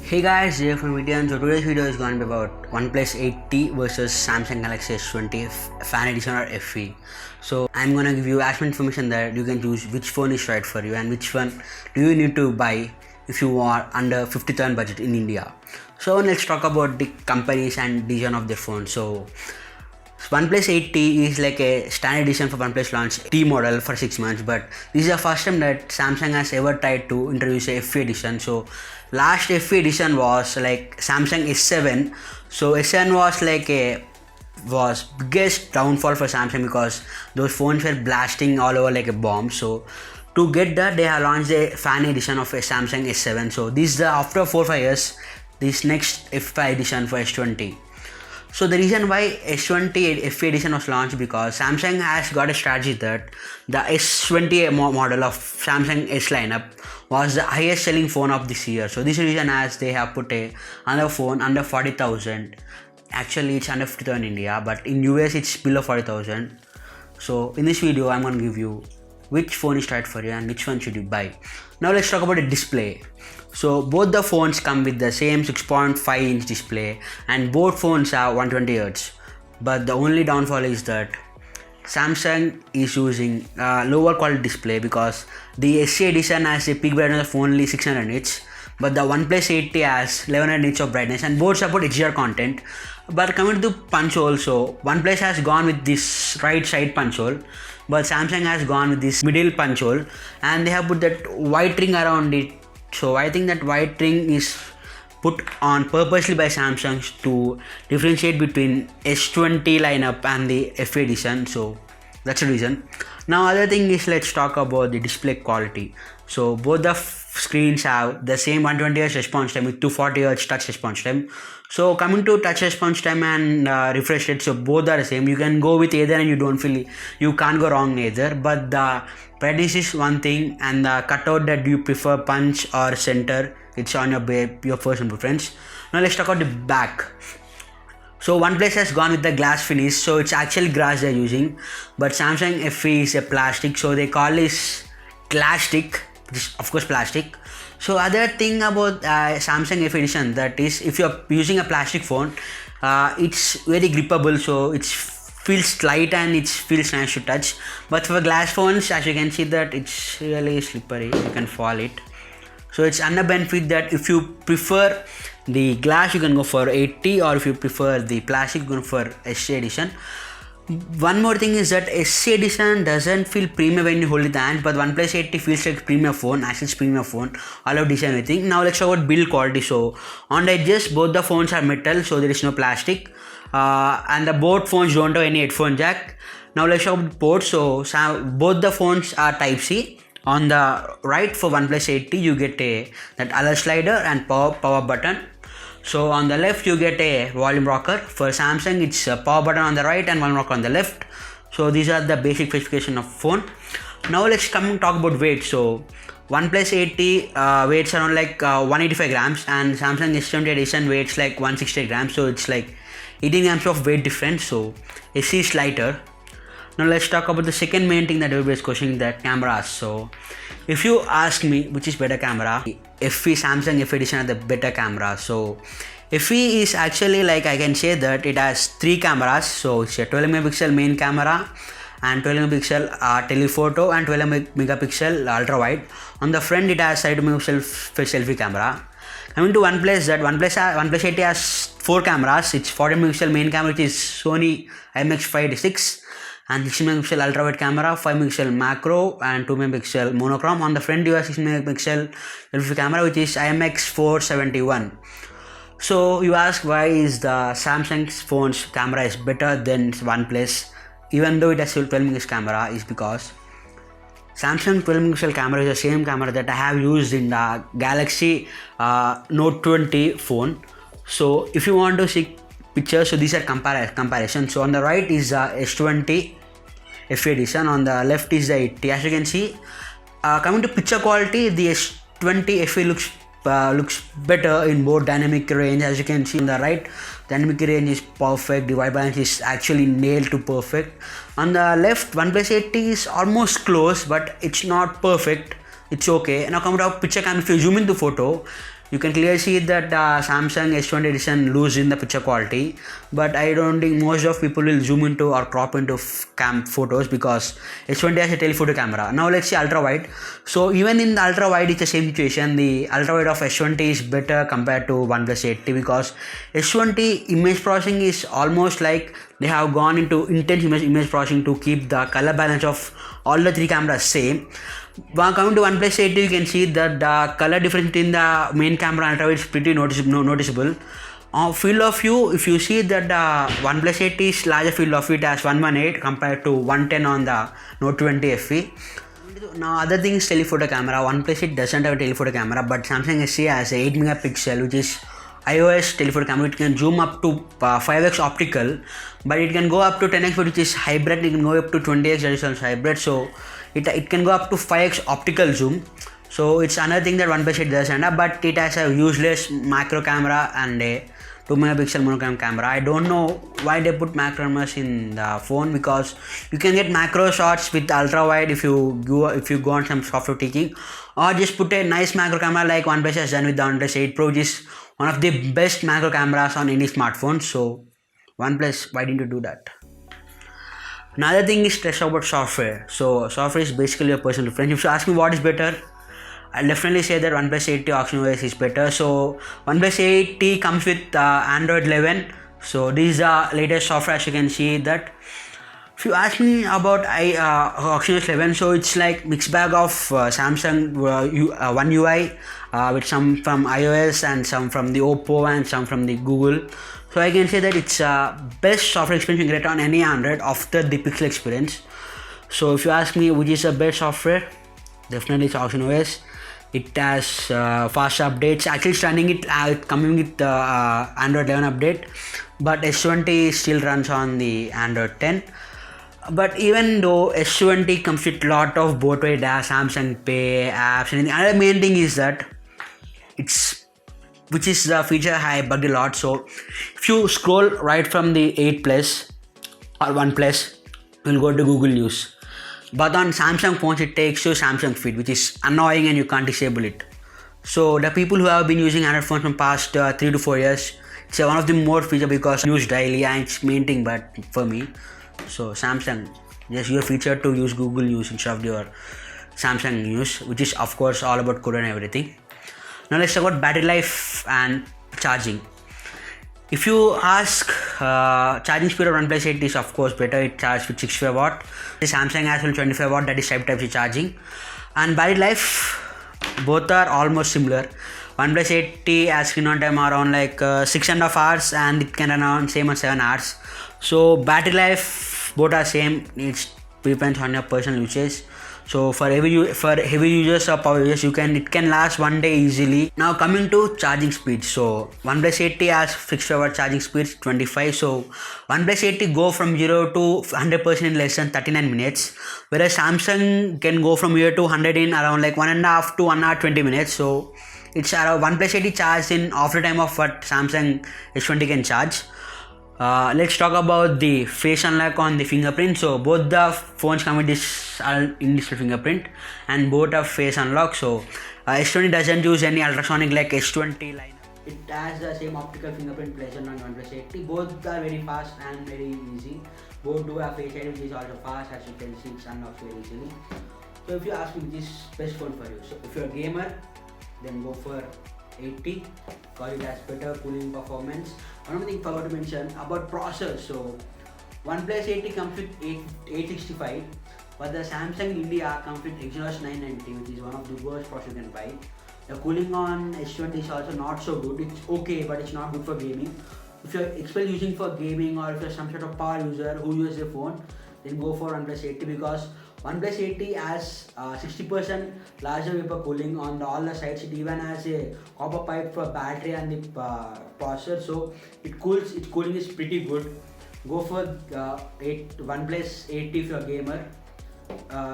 Hey guys, Jay from Indian. So today's video is going to be about Oneplus 8T versus Samsung Galaxy S20 Fan Edition or FE. So I'm going to give you as much information that you can choose which phone is right for you and which one do you need to buy if you are under 50,000 budget in India. So let's talk about the companies and design of their phone. So OnePlus 8T is like a standard edition for OnePlus launch T model for 6 months, but this is the first time that Samsung has ever tried to introduce a FE edition. So last FE edition was like Samsung S7. So S7 was biggest downfall for Samsung because those phones were blasting all over like a bomb. So to get that, they have launched a fan edition of a Samsung S7. So this is the after 4-5 years, this next FE edition for S20. So the reason why S20 FE edition was launched because Samsung has got a strategy that the S20 model of Samsung S lineup was the highest selling phone of this year. So this reason as they have put another phone under 40,000. Actually it's under 50,000 in India, but in US it's below 40,000. So in this video I'm going to give you which phone is right for you and which one should you buy. Now let's talk about the display. So both the phones come with the same 6.5 inch display and both phones are 120Hz. But the only downfall is that Samsung is using lower quality display because the SE edition has a peak brightness of only 600 nits, but the OnePlus 8T has 1100 nits of brightness and both support HDR content. But coming to punch hole, so OnePlus has gone with this right side punch hole, but Samsung has gone with this middle punch hole and they have put that white ring around it. So I think that white ring is put on purposely by Samsung to differentiate between S20 lineup and the FE edition. So that's the reason. Now other thing is, let's talk about the display quality. So both the screens have the same 120Hz response time with 240Hz touch response time. So coming to touch response time and refresh rate, so both are the same. You can go with either and you can't go wrong either. But the brightness is one thing and the cutout that you prefer, punch or center, it's on your personal preference. Now let's talk about the back. So OnePlus has gone with the glass finish, so it's actually glass they're using, but Samsung FE is a plastic, so they call this plastic, which is of course plastic. So other thing about Samsung FE edition, that is if you're using a plastic phone, it's very grippable, so it feels light and it feels nice to touch. But for glass phones, as you can see that it's really slippery, you can fall it. So it's another benefit that if you prefer the glass you can go for 80, or if you prefer the plastic you can go for SE edition. One more thing is that SE edition doesn't feel premium when you hold it in the hand, but OnePlus 8T feels like premium phone, as it's premium phone, all of design everything. Now let's talk about build quality. So on the edges both the phones are metal, so there is no plastic, and the both phones don't have any headphone jack. Now let's talk about ports. So both the phones are Type C. On the right for OnePlus 8T you get that alert slider and power button. So on the left you get a volume rocker. For Samsung it's a power button on the right and volume rocker on the left. So these are the basic specification of phone. Now let's come and talk about weight. So OnePlus 8T weights around like 185 grams and Samsung S20 edition weights like 160 grams. So it's like 18 grams of weight difference. So SE is lighter. Now let's talk about the second main thing that everybody is questioning, that cameras. So if you ask me which is better camera, FE, Samsung FE edition are the better camera. So FE is actually, like I can say that it has 3 cameras. So it's a 12 megapixel main camera and 12 megapixel telephoto and 12 megapixel ultra wide. On the front it has 32 megapixel selfie camera. Coming to OnePlus, that OnePlus 8 has 4 cameras. It's 40 megapixel main camera, which is Sony IMX586, and 16 megapixel ultra wide camera, 5 megapixel macro and 2 megapixel monochrome. On the front you have 6 megapixel selfie camera, which is IMX471. So you ask why is the Samsung phone's camera is better than OnePlus even though it has 12 megapixel camera, is because Samsung 12 megapixel camera is the same camera that I have used in the Galaxy Note 20 phone. So if you want to see pictures, so these are comparison. So on the right is the S20 FE edition, on the left is the 8T. As you can see, coming to picture quality, the S20 FE looks better in both dynamic range. As you can see on the right, dynamic range is perfect, the white balance is actually nailed to perfect. On the left, OnePlus 8T is almost close, but it's not perfect. it's okay. Now come to picture camera. If you zoom into photo, You can clearly see that Samsung S20 edition lose in the picture quality, but I don't think most of people will zoom into or crop into photos because S20 has a telephoto camera. Now let's see ultra wide. So even in the ultra wide, it's the same situation. The ultra wide of S20 is better compared to OnePlus 8T because S20 image processing is almost like they have gone into intense image processing to keep the color balance of all the three cameras same. While coming to OnePlus 8, you can see that the color difference in the main camera and ultra wide is pretty noticeable. Field of view, if you see that the OnePlus 8 is larger field of view as 118 compared to 110 on the Note 20 FE. Now other thing is telephoto camera. OnePlus 8 doesn't have a telephoto camera, but Samsung S20 has a 8 megapixel, which is iOS telephoto camera. It can zoom up to 5x optical, but it can go up to 10x, which is hybrid. It can go up to 20x, that is also hybrid. So it can go up to 5x optical zoom. So it's another thing that OnePlus 8 doesn't, but it has a useless macro camera and a 2 megapixel monochrome camera. I don't know why they put macro cameras in the phone because you can get macro shots with ultra wide if you go on some software taking, or just put a nice macro camera like OnePlus has done with the OnePlus 8 Pro, which is one of the best macro cameras on any smartphone. So OnePlus, why didn't you do that? Another thing is stress about software. So software is basically a personal preference. If you ask me what is better, I'll definitely say that OnePlus 8T OS is better. So OnePlus 8T comes with Android 11. So this is the latest software, as you can see that. If you ask me about OS 11, so it's like mixed bag of Samsung One UI with some from iOS and some from the Oppo and some from the Google. So I can say that it's best software experience you can get on any Android after the Pixel experience. So if you ask me which is the best software, definitely it's OS. It has fast updates. Actually, it's running it coming with the Android 11 update, but S20 still runs on the Android 10. But even though S20 comes with lot of both-way Samsung Pay apps, and the other main thing is that which is the feature I bugged a lot. So if you scroll right from the 8 Plus or 1 Plus, you'll go to Google News. But on Samsung phones, it takes you Samsung Feed, which is annoying and you can't disable it. So the people who have been using Android phones from past 3 to 4 years, it's one of the more feature because I use daily and it's main thing but for me. So Samsung, just your feature to use Google News instead of your Samsung News, which is of course all about code and everything. Now let's talk about battery life and charging. If you ask, charging speed of OnePlus 8 is of course better. It charges with 65 watt. The Samsung has 25 watt, that is Type-C charging. And battery life, both are almost similar. OnePlus 8T has screen on time around like 6.5 hours and it can run on same on 7 hours. So battery life, both are same. It depends on your personal usage. So for heavy users or power users, it can last 1 day easily. Now coming to charging speed. So OnePlus 8T has 65 watt charging speed, 25. So OnePlus 8T go from 0 to 100% in less than 39 minutes. Whereas Samsung can go from 0 to 100 in around like 1.5 to 1 hour 20 minutes. So it's around OnePlus 8T charged in half the time of what Samsung S20 can charge. Let's talk about the face unlock on the fingerprint. So both the phones come with this in-display fingerprint and both have face unlock. So S20 doesn't use any ultrasonic like S20 line. It has the same optical fingerprint present on OnePlus 8T. Both are very fast and very easy. Both do have face ID, which is also fast, as you can see. It unlocks very easily. So if you ask me which is best phone for you, so if you're a gamer, then go for 80 because it has better cooling performance. One more thing I forgot to mention about processor. So OnePlus 8T comes with 865, but the Samsung India comes with Exynos 990, which is one of the worst processors you can buy. The cooling on S20 is also not so good. It's okay, but it's not good for gaming. If you're expert using for gaming or if you're some sort of power user who uses a phone, then go for OnePlus 8T because OnePlus 8T has 60% larger vapor cooling on all the sides. It even has a copper pipe for battery and the processor, so its cooling is pretty good. Go for OnePlus 8T if you're a gamer.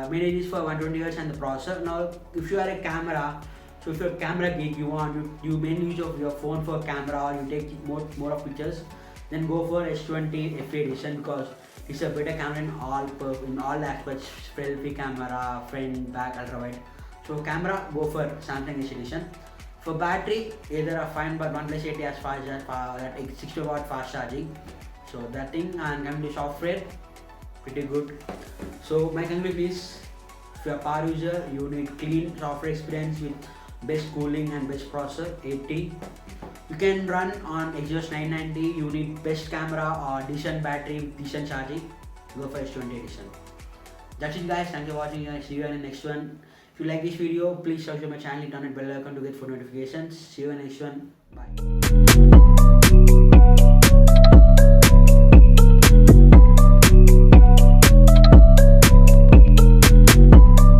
Main range is for 120 Hz and the processor. Now, if you are a camera, so if you're a camera geek, you mainly use of your phone for camera or you take more of pictures, then go for S20 FE edition because it's a better camera in all aspects: selfie camera, front, back, ultra wide. So camera, go for Samsung S edition. For battery, either are fine, but OnePlus 8 has that 60 watt fast charging. So that thing, and coming to software, pretty good. So my conclusion is, if you are a power user, you need clean software experience with best cooling and best processor 80. You can run on Exynos 990. You need best camera or decent battery, decent charging. Go for S20 edition. That's it, guys. Thanks for watching. See you in the next one. If you like this video, please subscribe my channel, turn on the bell icon to get for notifications. See you in the next one. Bye.